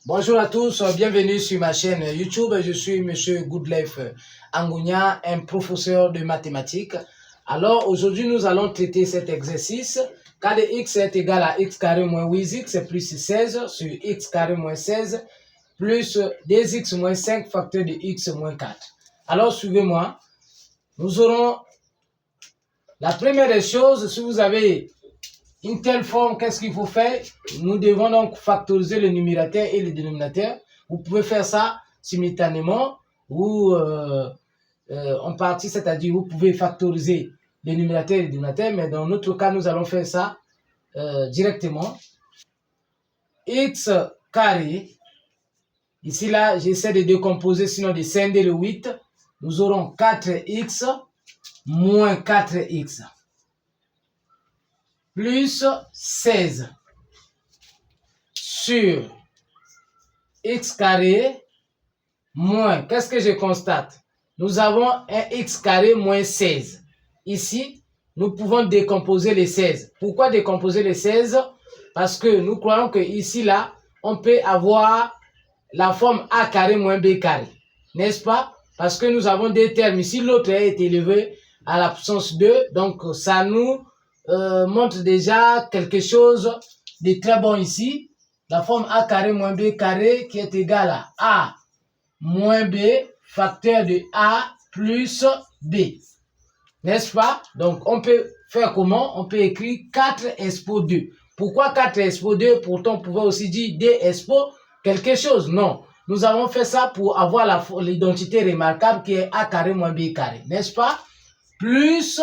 Bonjour à tous, bienvenue sur ma chaîne YouTube. Je suis Monsieur Goodlife Angounia, un professeur de mathématiques. Alors aujourd'hui, nous allons traiter cet exercice. K de x est égal à x carré moins 8x plus 16 sur x carré moins 16 plus 2x moins 5 facteur de x moins 4. Alors suivez-moi. Nous aurons la première des choses, si vous avez une telle forme, qu'est-ce qu'il faut faire? Nous devons donc factoriser le numérateur et le dénominateur. Vous pouvez faire ça simultanément ou en partie, c'est-à-dire vous pouvez factoriser le numérateur et le dénominateur, mais dans notre cas, nous allons faire ça directement. X carré, ici là, j'essaie de décomposer, sinon de scinder le 8. Nous aurons 4x moins 4x. Plus 16 sur x carré moins, qu'est-ce que je constate? Nous avons un x carré moins 16. Ici, nous pouvons décomposer les 16. Pourquoi décomposer les 16? Parce que nous croyons que ici, là, on peut avoir la forme a carré moins b carré. N'est-ce pas? Parce que nous avons des termes. Ici, l'autre est élevé à la puissance 2. Donc, ça nous montre déjà quelque chose de très bon ici. La forme a carré moins b carré qui est égale à a moins b facteur de a plus b. N'est-ce pas? Donc, on peut faire comment? On peut écrire 4 expo 2. Pourquoi 4 expo 2? Pourtant, on pouvait aussi dire d expo quelque chose. Non. Nous avons fait ça pour avoir l'identité remarquable qui est a carré moins b carré. N'est-ce pas? Plus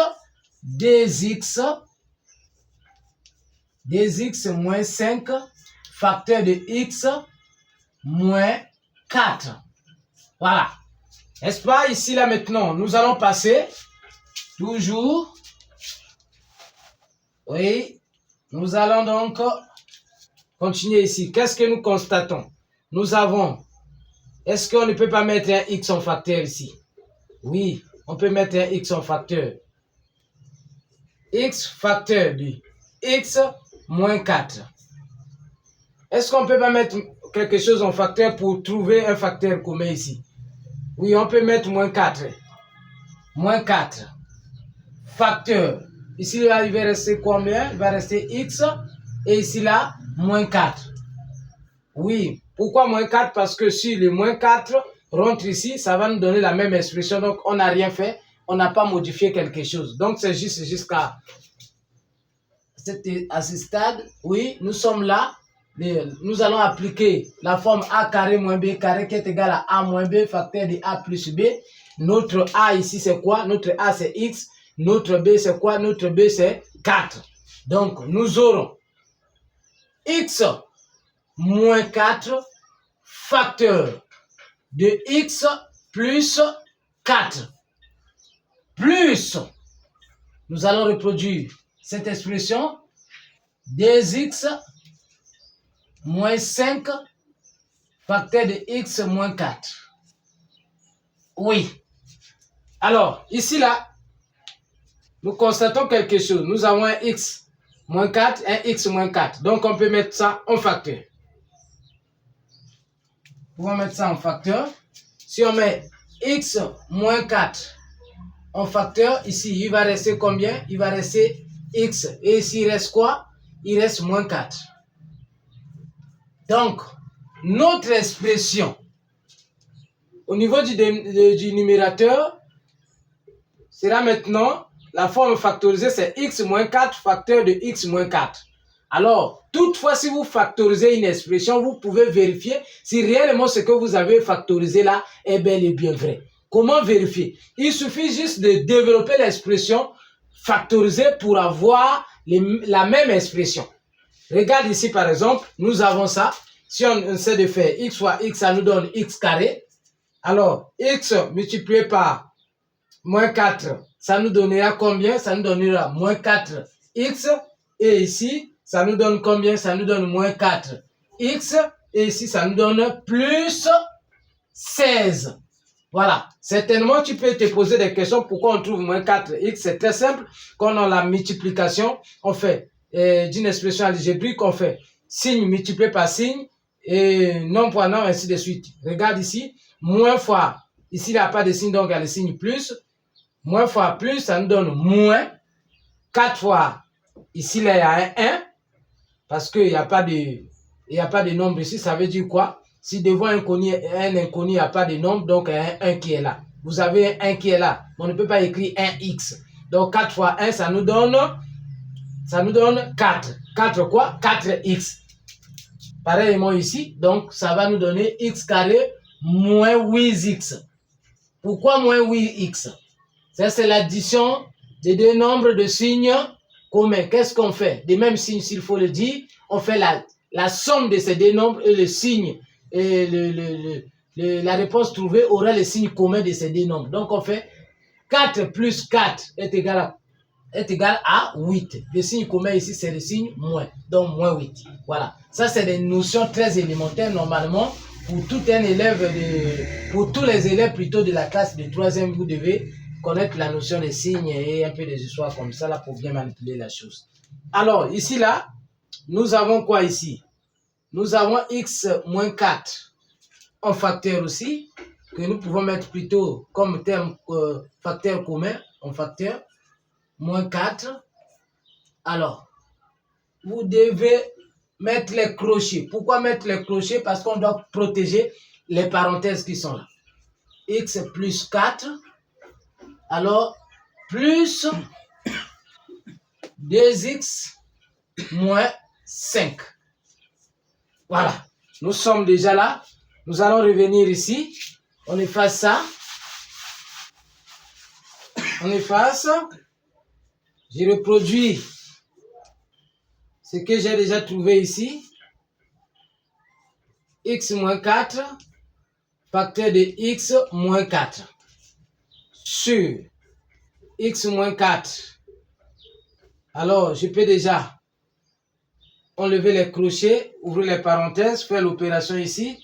2x moins 5 facteur de x moins 4. Voilà. N'est-ce pas? Ici, là, maintenant, nous allons passer toujours. Oui. Nous allons donc continuer ici. Qu'est-ce que nous constatons? Nous avons... Est-ce qu'on ne peut pas mettre un x en facteur ici? Oui, on peut mettre un x en facteur. X facteur de x moins 4. Est-ce qu'on peut pas mettre quelque chose en facteur pour trouver un facteur commun ici? Oui, on peut mettre moins 4. Moins 4. Facteur. Ici, là, il va rester combien? Il va rester x. Et ici, là, moins 4. Oui. Pourquoi moins 4? Parce que si le moins 4 rentre ici, ça va nous donner la même expression. Donc, on n'a rien fait. On n'a pas modifié quelque chose. Donc, c'est juste jusqu'à ce stade. Oui, nous sommes là. Nous allons appliquer la forme a carré moins b carré qui est égal à a moins b facteur de a plus b. Notre a ici, c'est quoi? Notre a, c'est x. Notre b, c'est quoi? Notre b, c'est 4. Donc, nous aurons x moins 4 facteur de x plus 4. Plus, nous allons reproduire cette expression, 2x moins 5 facteur de x moins 4. Oui. Alors, ici, là, nous constatons quelque chose. Nous avons un x moins 4, un x moins 4. Donc, on peut mettre ça en facteur. Nous pouvons mettre ça en facteur. Si on met x moins 4 en facteur, ici, il va rester combien? Il va rester x. Et ici, il reste quoi? Il reste moins 4. Donc, notre expression au niveau du numérateur sera maintenant, la forme factorisée, c'est x moins 4 facteur de x moins 4. Alors, toutefois, si vous factorisez une expression, vous pouvez vérifier si réellement ce que vous avez factorisé là est bel et bien vrai. Comment vérifier? Il suffit juste de développer l'expression factorisée pour avoir la même expression. Regarde ici, par exemple, nous avons ça. Si on essaie de faire x fois x, ça nous donne x carré. Alors, x multiplié par moins 4, ça nous donnera combien? Ça nous donnera moins 4x. Et ici, ça nous donne combien? Ça nous donne moins 4x. Et ici, ça nous donne plus 16. Voilà. Certainement, tu peux te poser des questions. Pourquoi on trouve moins 4x? C'est très simple. Quand on a la multiplication, on fait d'une expression algébrique, on fait signe multiplié par signe. et non point non, ainsi de suite. Regarde ici, moins fois, ici il n'y a pas de signe, donc il y a le signe plus. Moins fois plus, ça nous donne moins. 4 fois, ici là, il y a un 1, parce qu'il n'y a pas de nombre ici, ça veut dire quoi? Si devant un inconnu, il n'y a pas de nombre, donc il y a un 1 qui est là. Vous avez un 1 qui est là, on ne peut pas écrire 1x. Donc 4 fois 1, ça nous donne 4. 4 quoi? 4x. Pareillement ici, donc ça va nous donner x carré moins 8x. Pourquoi moins 8x? Ça, c'est l'addition des deux nombres de signes communs. Qu'est-ce qu'on fait? Des mêmes signes, s'il faut le dire, on fait la somme de ces deux nombres et le signe, et la réponse trouvée aura le signe commun de ces deux nombres. Donc, on fait 4 plus 4 est égal à 8. Le signe commun ici, c'est le signe moins. Donc, moins 8. Voilà. Ça, c'est des notions très élémentaires, normalement, pour tout un élève, pour tous les élèves plutôt de la classe de 3e, vous devez connaître la notion des signes et un peu des histoires comme ça, là, pour bien manipuler la chose. Alors, ici, là, nous avons quoi ici? Nous avons x moins 4 en facteur aussi, que nous pouvons mettre plutôt comme terme facteur commun, en facteur, moins 4. Alors, vous devez mettre les crochets. Pourquoi mettre les crochets? Parce qu'on doit protéger les parenthèses qui sont là. X plus 4, alors, plus 2x moins 5. Voilà, nous sommes déjà là. Nous allons revenir ici. On efface ça. On efface. Je reproduis ce que j'ai déjà trouvé ici. X moins 4, facteur de x moins 4. Sur x moins 4. Alors, je peux déjà enlever les crochets, ouvrir les parenthèses, faire l'opération ici.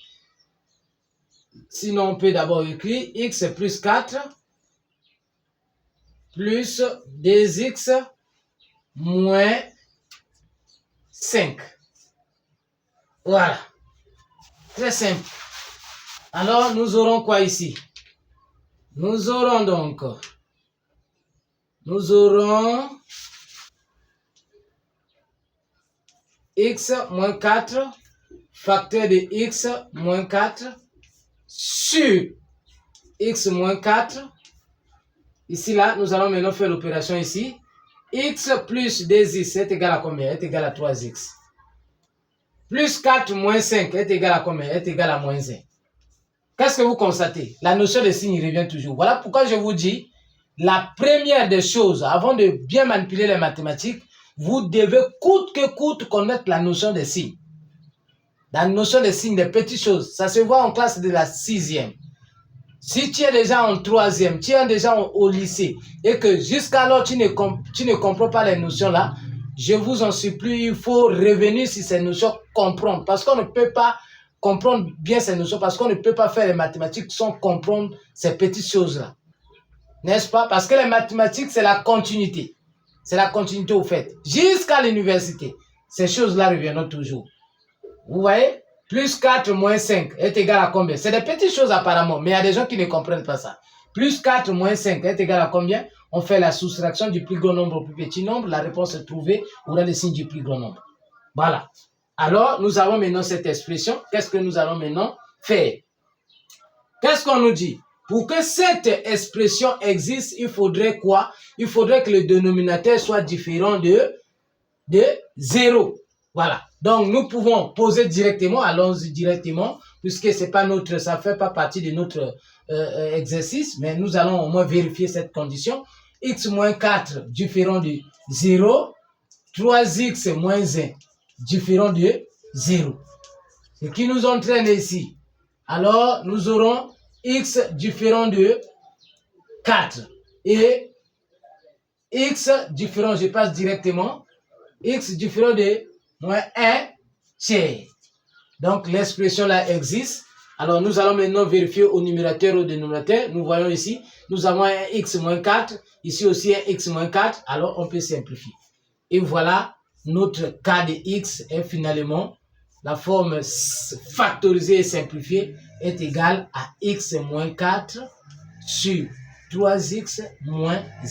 Sinon, on peut d'abord écrire x plus 4 plus 2x moins 5. Voilà. Très simple. Alors, nous aurons quoi ici? Nous aurons donc, x moins 4, facteur de x moins 4, sur x moins 4. Ici, là, nous allons maintenant faire l'opération ici. X plus 2x est égal à combien? Est égal à 3x. Plus 4 moins 5 est égal à combien? Est égal à moins 1. Qu'est-ce que vous constatez? La notion de signe revient toujours. Voilà pourquoi je vous dis, la première des choses, avant de bien manipuler les mathématiques, vous devez coûte que coûte connaître la notion des signes. La notion des signes, des petites choses. Ça se voit en classe de la 6e. Si tu es déjà en 3e, tu es déjà au lycée, et que jusqu'alors tu ne comprends pas les notions là, je vous en supplie, il faut revenir sur ces notions, comprendre. Parce qu'on ne peut pas comprendre bien ces notions, parce qu'on ne peut pas faire les mathématiques sans comprendre ces petites choses-là. N'est-ce pas? Parce que les mathématiques, c'est la continuité. C'est la continuité au fait. Jusqu'à l'université, ces choses-là reviendront toujours. Vous voyez? Plus 4 moins 5 est égal à combien? C'est des petites choses apparemment, mais il y a des gens qui ne comprennent pas ça. Plus 4 moins 5 est égal à combien? On fait la soustraction du plus grand nombre au plus petit nombre. La réponse est trouvée. On a le signe du plus grand nombre. Voilà. Alors, nous avons maintenant cette expression. Qu'est-ce que nous allons maintenant faire? Qu'est-ce qu'on nous dit? Pour que cette expression existe, il faudrait quoi? Il faudrait que le dénominateur soit différent de 0. Voilà. Donc, nous pouvons poser directement, allons-y directement, puisque c'est pas notre, ça fait pas partie de notre exercice, mais nous allons au moins vérifier cette condition. X moins 4 différent de 0, 3x moins 1 différent de 0. Ce qui nous entraîne ici. Alors, nous aurons x différent de 4 et x différent, je passe directement, x différent de moins 1 tiers. Donc, l'expression là existe. Alors, nous allons maintenant vérifier au numérateur et au dénominateur. Nous voyons ici, nous avons un x moins 4, ici aussi un x moins 4. Alors, on peut simplifier. Et voilà, notre cas de x est finalement la forme factorisée et simplifiée est égale à x moins 4 sur 3x moins 1.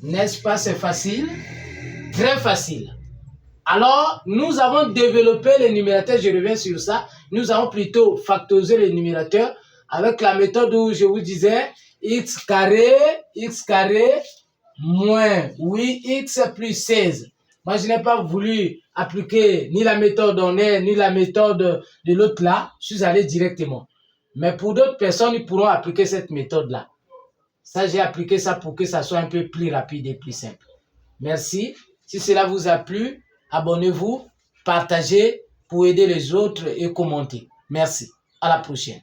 N'est-ce pas, c'est facile? Très facile. Alors, nous avons développé les numérateurs, je reviens sur ça. Nous avons plutôt factorisé les numérateurs avec la méthode où je vous disais x carré moins 8x plus 16. Moi, je n'ai pas voulu appliquer ni la méthode en R, ni la méthode de l'autre là. Je suis allé directement. Mais pour d'autres personnes, ils pourront appliquer cette méthode-là. Ça, j'ai appliqué ça pour que ça soit un peu plus rapide et plus simple. Merci. Si cela vous a plu, abonnez-vous, partagez pour aider les autres et commentez. Merci. À la prochaine.